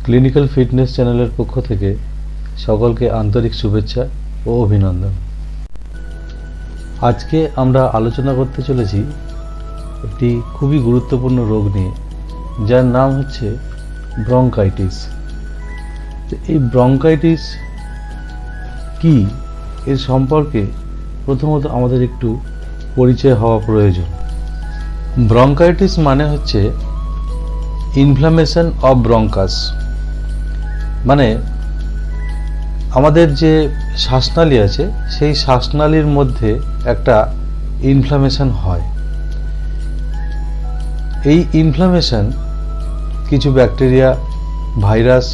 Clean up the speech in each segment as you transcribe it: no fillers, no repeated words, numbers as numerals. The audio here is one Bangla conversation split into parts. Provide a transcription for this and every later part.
ক্লিনিক্যাল ফিটনেস চ্যানেলের পক্ষ থেকে সকলকে আন্তরিক শুভেচ্ছা ও অভিনন্দন। আজকে আমরা আলোচনা করতে চলেছি একটি খুবই গুরুত্বপূর্ণ রোগ নিয়ে, যার নাম হচ্ছে ব্রঙ্কাইটিস। এই ব্রঙ্কাইটিস কি, এর সম্পর্কে প্রথমত আমাদের একটু পরিচয় হওয়া প্রয়োজন। ব্রঙ্কাইটিস মানে হচ্ছে ইনফ্লামেশন অফ ব্রঙ্কাস, মানে আমাদের যে শ্বাসনালী আছে সেই শ্বাসনালীর মধ্যে একটা ইনফ্লামেশন হয়। এই ইনফ্লামেশন কিছু ব্যাকটেরিয়া, ভাইরাস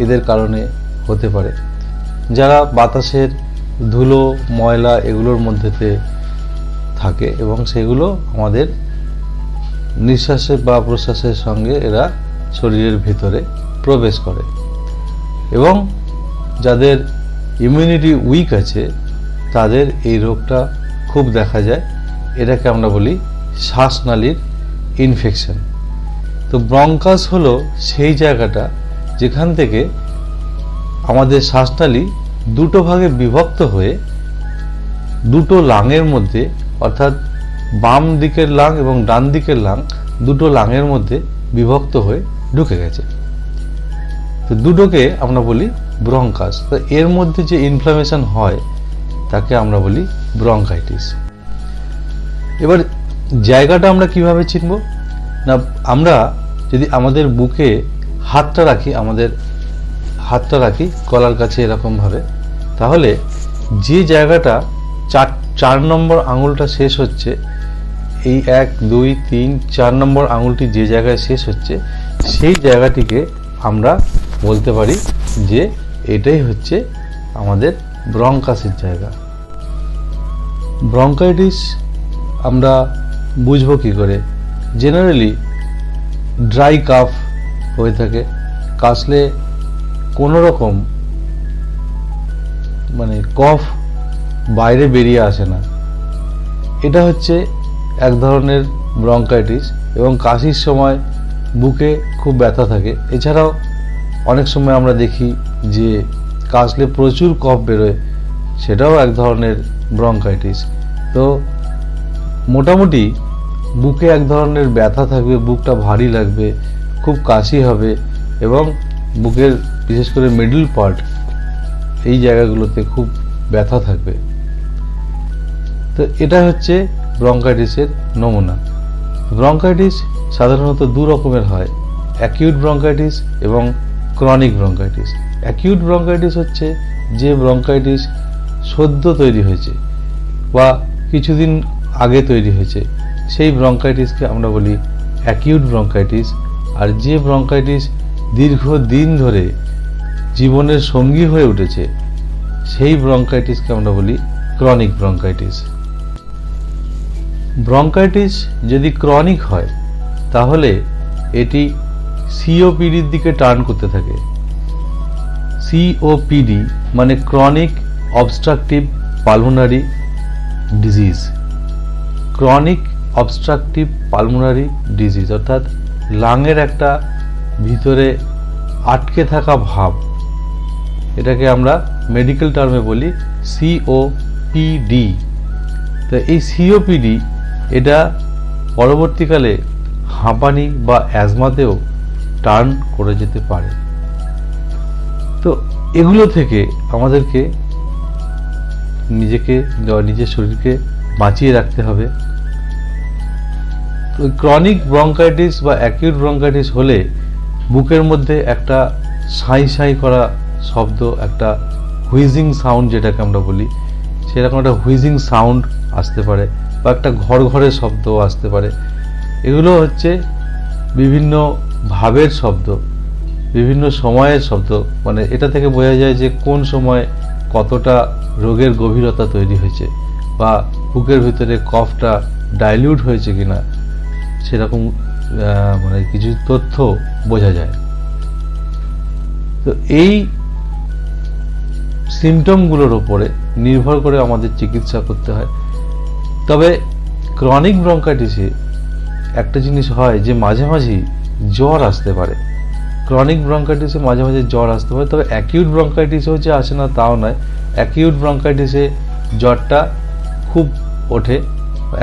এদের কারণে হতে পারে, যারা বাতাসের ধুলো, ময়লা এগুলোর মধ্যেতে থাকে এবং সেগুলো আমাদের নিঃশ্বাসের বা প্রশ্বাসের সঙ্গে এরা শরীরের ভিতরে প্রবেশ করে। এবং যাদের ইমিউনিটি উইক আছে তাদের এই রোগটা খুব দেখা যায়। এটাকে আমরা বলি শ্বাসনালীর ইনফেকশন। তো ব্রঙ্কাস হলো সেই জায়গাটা যেখান থেকে আমাদের শ্বাসনালী দুটো ভাগে বিভক্ত হয়ে দুটো লাংয়ের মধ্যে, অর্থাৎ বাম দিকের লাং এবং ডান দিকের লাং, দুটো লাংয়ের মধ্যে বিভক্ত হয়ে ঢুকে গেছে। তো দুটোকে আমরা বলি ব্রঙ্কাস। তো এর মধ্যে যে ইনফ্লামেশন হয় তাকে আমরা বলি ব্রঙ্কাইটিস। এবার জায়গাটা আমরা কিভাবে চিনব? না, আমরা যদি আমাদের বুকে হাতটা রাখি গলার কাছে এরকমভাবে, তাহলে যে জায়গাটা চার নম্বর আঙুলটা শেষ হচ্ছে, এই 1, 2, 3, 4 নম্বর আঙুলটি যে জায়গায় শেষ হচ্ছে সেই জায়গাটিকে আমরা বলতে পারি যে এটাই হচ্ছে আমাদের ব্রঙ্কাসের জায়গা। ব্রঙ্কাইটিস আমরা বুঝবো কি করে? জেনারেলি ড্রাই কাফ হয়ে থাকে, কাশলে কোনো রকম কফ বাইরে বেরিয়ে আসে না, এটা হচ্ছে এক ধরনের ব্রঙ্কাইটিস। এবং কাশির সময় বুকে খুব ব্যথা থাকে। এছাড়াও অনেক সময় আমরা দেখি যে কাশলে প্রচুর কফ বেরোয়, সেটাও এক ধরনের ব্রঙ্কাইটিস। তো মোটামুটি বুকে এক ধরনের ব্যথা থাকবে, বুকটা ভারী লাগবে, খুব কাশি হবে এবং বুকের বিশেষ করে মিডল পার্ট, এই জায়গাগুলোতে খুব ব্যথা থাকবে। তো এটা হচ্ছে ব্রঙ্কাইটিসের নমুনা। ব্রঙ্কাইটিস সাধারণত দু রকমের হয়, অ্যাকিউট ব্রঙ্কাইটিস এবং ক্রনিক ব্রঙ্কাইটিস। অ্যাকিউট ব্রঙ্কাইটিস হচ্ছে যে ব্রঙ্কাইটিস সদ্য তৈরি হয়েছে বা কিছুদিন আগে তৈরি হয়েছে, সেই ব্রঙ্কাইটিসকে আমরা বলি অ্যাকিউট ব্রঙ্কাইটিস। আর যে ব্রঙ্কাইটিস দীর্ঘদিন ধরে জীবনের সঙ্গী হয়ে উঠেছে সেই ব্রঙ্কাইটিসকে আমরা বলি ক্রনিক ব্রঙ্কাইটিস। ব্রঙ্কাইটিস যদি ক্রনিক হয় তাহলে এটি সিওপিডির দিকে টার্ন করতে থাকে। সিওপিডি মানে chronic obstructive pulmonary disease. Chronic obstructive pulmonary disease অর্থাৎ লাংয়ের একটা ভিতরে আটকে থাকা ভাব, এটাকে আমরা মেডিকেল টার্মে বলি সিওপিডি। তো এই সিওপিডি এটা পরবর্তীকালে হাঁপানি বা অ্যাজমাতেও টার্ন করে যেতে পারে। তো এগুলো থেকে আমাদেরকে নিজের শরীরকে বাঁচিয়ে রাখতে হবে। তো ক্রনিক ব্রঙ্কাইটিস বা অ্যাকিউট ব্রঙ্কাইটিস হলে বুকের মধ্যে একটা সাঁই সাঁই করা শব্দ, একটা হুইজিং সাউন্ড যেটাকে আমরা বলি, সেরকম একটা হুইজিং সাউন্ড আসতে পারে বা একটা ঘরে শব্দ আসতে পারে। এগুলো হচ্ছে বিভিন্ন ভাবের শব্দ, বিভিন্ন সময়ের শব্দ। এটা থেকে বোঝা যায় যে কোন সময় কতটা রোগের গভীরতা তৈরি হয়েছে বা বুকের ভিতরে কফটা ডাইলিউট হয়েছে কিনা, সেরকম কিছু তথ্য বোঝা যায়। তো এই সিমটমগুলোর উপরে নির্ভর করে আমাদের চিকিৎসা করতে হয়। তবে ক্রনিক ব্রঙ্কাইটিসে একটা জিনিস হয় যে মাঝে মাঝে জ্বর আসতে পারে। ক্রনিক ব্রঙ্কাইটিসে মাঝে মাঝে জ্বর আসতে পারে, তবে অ্যাকিউট ব্রঙ্কাইটিসেও যে আসে না তাও নয়। অ্যাকিউট ব্রঙ্কাইটিসে জ্বরটা খুব ওঠে,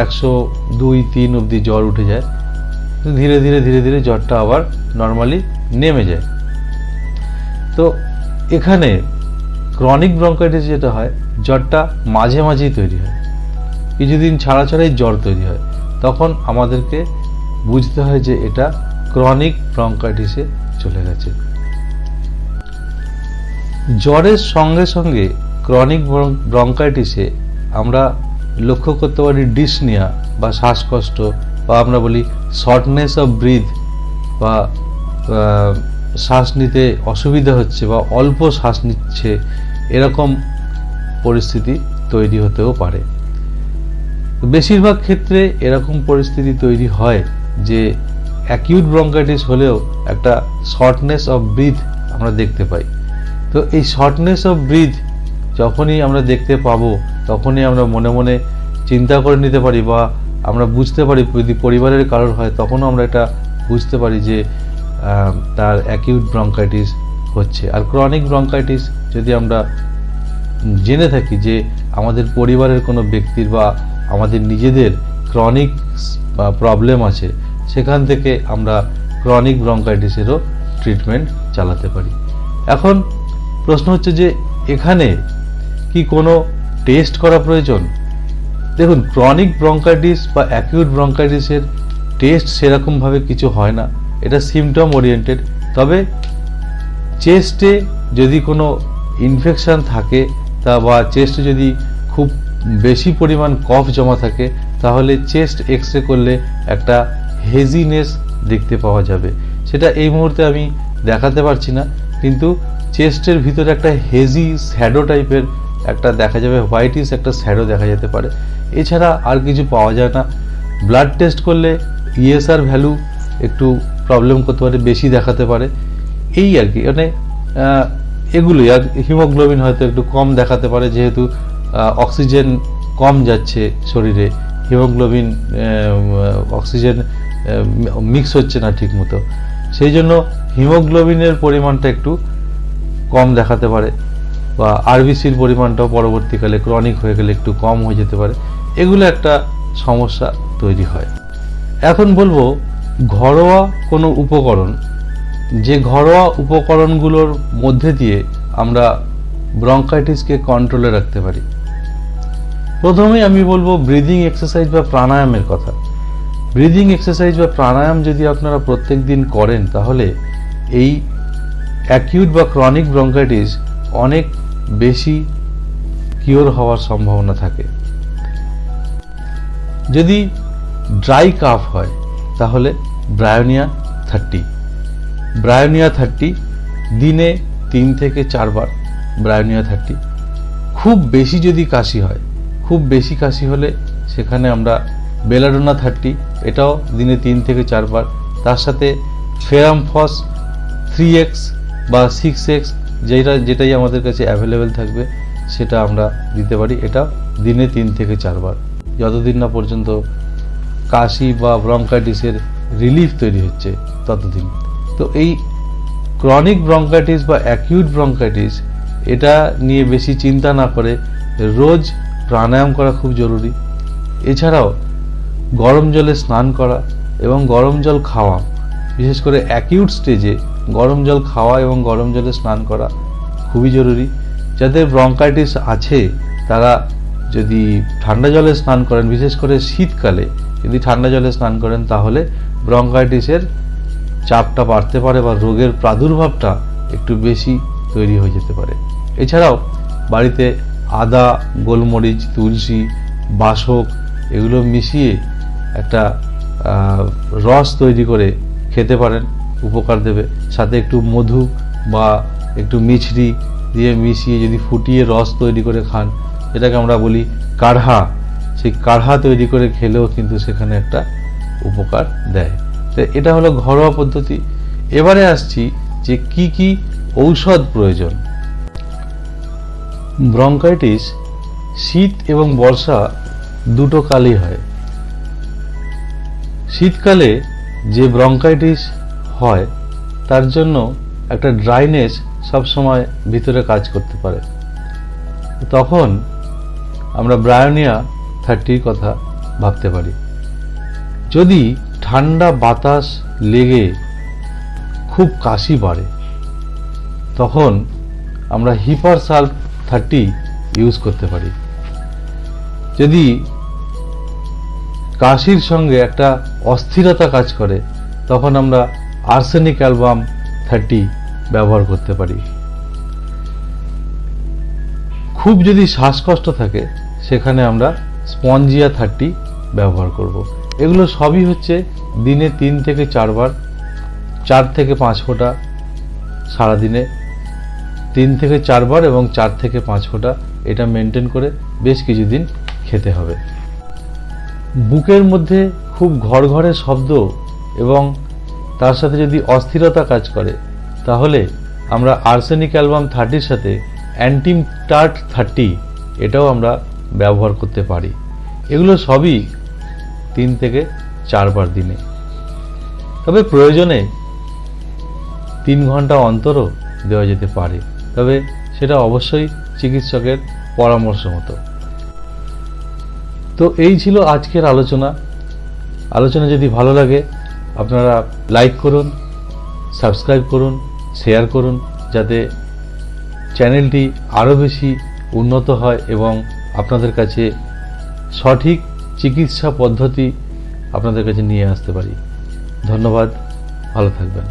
102-3 অবধি জ্বর উঠে যায়, ধীরে ধীরে ধীরে ধীরে জ্বরটা আবার নর্মালি নেমে যায়। তো এখানে ক্রনিক ব্রঙ্কাইটিস যেটা হয়, জ্বরটা মাঝে মাঝেই তৈরি হয়, কিছুদিন ছাড়া ছাড়াই জ্বর তৈরি হয়, তখন আমাদেরকে বুঝতে হয় যে এটা ক্রনিক ব্রঙ্কাইটিসে চলে গেছে। জ্বরের সঙ্গে সঙ্গে ক্রনিক ব্রঙ্কাইটিসে আমরা লক্ষ্য করতে পারি ডিসনিয়া বা শ্বাসকষ্ট, বা আমরা বলি শর্টনেস অফ ব্রিথ, বা শ্বাস নিতে অসুবিধা হচ্ছে বা অল্প শ্বাস নিচ্ছে, এরকম পরিস্থিতি তৈরি হতেও পারে। বেশিরভাগ ক্ষেত্রে এরকম পরিস্থিতি তৈরি হয় যে অ্যাকিউট ব্রঙ্কাইটিস হলেও একটা শর্টনেস অফ ব্রিথ আমরা দেখতে পাই। তো এই শর্টনেস অফ ব্রিথ যখনই আমরা দেখতে পাবো, তখনই আমরা মনে মনে চিন্তা করে নিতে পারি, বা আমরা বুঝতে পারি, যদি পরিবারের কারোর হয় তখনও আমরা এটা বুঝতে পারি যে তার অ্যাকিউট ব্রঙ্কাইটিস হচ্ছে। আর ক্রনিক ব্রঙ্কাইটিস যদি আমরা জেনে থাকি যে আমাদের পরিবারের কোনো ব্যক্তির বা আমাদের নিজেদের ক্রনিক প্রবলেম আছে, সেখান থেকে আমরা ক্রনিক ব্রঙ্কাইটিসেরও ট্রিটমেন্ট চালাতে পারি। এখন প্রশ্ন হচ্ছে যে এখানে কি কোনো টেস্ট করা প্রয়োজন? দেখুন, ক্রনিক ব্রঙ্কাইটিস বা অ্যাকিউট ব্রঙ্কাইটিসের টেস্ট সেরকমভাবে কিছু হয় না, এটা সিমটম ওরিয়েন্টেড। তবে চেস্টে যদি কোনো ইনফেকশন থাকে বা চেস্টে যদি খুব বেশি পরিমাণ কফ জমা থাকে, তাহলে চেস্ট এক্সরে করলে একটা হেজিনেস দেখতে পাওয়া যাবে। সেটা এই মুহূর্তে আমি দেখাতে পারছি না, কিন্তু চেস্টের ভিতরে একটা হেজি শ্যাডো টাইপের একটা দেখা যাবে, হোয়াইটিস একটা শ্যাডো দেখা যেতে পারে। এছাড়া আর কিছু পাওয়া যায় না। ব্লাড টেস্ট করলে ইএসআর ভ্যালু একটু প্রবলেম করতে পারে, বেশি দেখাতে পারে, এই আর কি। মানে এগুলোই। আর হিমোগ্লোবিন হয়তো একটু কম দেখাতে পারে, যেহেতু অক্সিজেন কম যাচ্ছে শরীরে, হিমোগ্লোবিন অক্সিজেন মিক্স হচ্ছে না ঠিক মতো, সেই জন্য হিমোগ্লোবিনের পরিমাণটা একটু কম দেখাতে পারে, বা আরবিসির পরিমাণটাও পরবর্তীকালে ক্রনিক হয়ে গেলে একটু কম হয়ে যেতে পারে। এগুলো একটা সমস্যা তৈরি হয়। এখন বলবো ঘরোয়া কোনো উপকরণ, যে ঘরোয়া উপকরণগুলোর মধ্যে দিয়ে আমরা ব্রঙ্কাইটিসকে কন্ট্রোলে রাখতে পারি। প্রথমেই আমি বলবো ব্রিদিং এক্সারসাইজ বা প্রাণায়ামের কথা। ব্রিদিং এক্সারসাইজ বা প্রাণায়াম যদি আপনারা প্রত্যেক দিন করেন, তাহলে এই অ্যাকিউট বা ক্রনিক ব্রঙ্কাইটিস অনেক বেশি কিওর হওয়ার সম্ভাবনা থাকে। যদি ড্রাই কাফ হয়, তাহলে ব্রায়োনিয়া 30 দিনে 3 থেকে 4 বার ব্রায়োনিয়া 30। খুব বেশি যদি কাশি হয়, খুব বেশি কাশি হলে সেখানে আমরা বেলাডোনা 30, এটাও দিনে 3 থেকে 4 বার। তার সাথে ফেরামফস 3x বা 6x, যেটাই আমাদের কাছে অ্যাভেলেবেল থাকবে সেটা আমরা দিতে পারি। এটা দিনে 3 থেকে 4 বার, যতদিন না পর্যন্ত কাশি বা ব্রঙ্কাইটিসের রিলিফ তৈরি হচ্ছে ততদিন। তো এই ক্রনিক ব্রঙ্কাইটিস বা অ্যাকিউট ব্রঙ্কাইটিস, এটা নিয়ে বেশি চিন্তা না করে রোজ প্রাণায়াম করা খুব জরুরি। এছাড়াও গরম জলে স্নান করা এবং গরম জল খাওয়া, বিশেষ করে অ্যাকিউট স্টেজে গরম জল খাওয়া এবং গরম জলে স্নান করা খুবই জরুরি। যাদের ব্রঙ্কাইটিস আছে তারা যদি ঠান্ডা জলে স্নান করেন, বিশেষ করে শীতকালে যদি ঠান্ডা জলে স্নান করেন, তাহলে ব্রঙ্কাইটিসের চাপটা বাড়তে পারে বা রোগের প্রাদুর্ভাবটা একটু বেশি তৈরি হয়ে যেতে পারে। এছাড়াও বাড়িতে আদা, গোলমরিচ, তুলসী, বাসক এগুলো মিশিয়ে একটা রস তৈরি করে খেতে পারেন, উপকার দেবে। সাথে একটু মধু বা একটু মিছরি দিয়ে মিশিয়ে যদি ফুটিয়ে রস তৈরি করে খান, যেটাকে আমরা বলি কাঢ়া, সেই কাঢ়া তৈরি করে খেলেও কিন্তু সেখানে একটা উপকার দেয়। তো এটা হলো ঘরোয়া পদ্ধতি। এবারে আসছি যে কি কি ঔষধ প্রয়োজন। ব্রঙ্কাইটিস শীত এবং বর্ষা দুটো কালেই হয়। শীতকালে যে ব্রঙ্কাইটিস হয় তার জন্য একটা ড্রাইনেস সবসময় ভিতরে কাজ করতে পারে। তখন আমরা ব্রায়োনিয়া 30 কথা ভাবতে পারি। যদি ঠান্ডা বাতাস লেগে খুব কাশি বাড়ে, তখন আমরা হিপার সালফ 30 ইউজ করতে পারি। যদি কাশির সঙ্গে একটা অস্থিরতা কাজ করে, তখন আমরা আর্সেনিক অ্যালবাম 30 ব্যবহার করতে পারি। খুব যদি শ্বাসকষ্ট থাকে, সেখানে আমরা স্পঞ্জিয়া 30 ব্যবহার করব। এগুলো সবই হচ্ছে দিনে 3 থেকে 4 বার, 4 থেকে 5 ফোঁটা সারাদিনে 3 থেকে 4 বার এবং 4 থেকে 5 ফোঁটা, এটা মেনটেন করে বেশ কিছুদিন খেতে হবে। বুকের মধ্যে খুব ঘড়ঘড়ে শব্দ এবং তার সাথে যদি অস্থিরতা কাজ করে, তাহলে আমরা আর্সেনিক অ্যালবাম 30 সাথে অ্যান্টিটার্ট 30 এটাও আমরা ব্যবহার করতে পারি। এগুলো সবই 3 থেকে 4 বার দিনে। তবে প্রয়োজনে 3 ঘন্টা অন্তরও দেওয়া যেতে পারে, তবে সেটা অবশ্যই চিকিৎসকের পরামর্শ মতো। তো এই ছিল আজকের আলোচনা যদি ভালো লাগে আপনারা লাইক করুন, সাবস্ক্রাইব করুন, শেয়ার করুন, যাতে চ্যানেলটি আরও বেশি উন্নত হয় এবং আপনাদের কাছে সঠিক চিকিৎসা পদ্ধতি আপনাদের কাছে নিয়ে আসতে পারি। ধন্যবাদ, ভালো থাকবেন।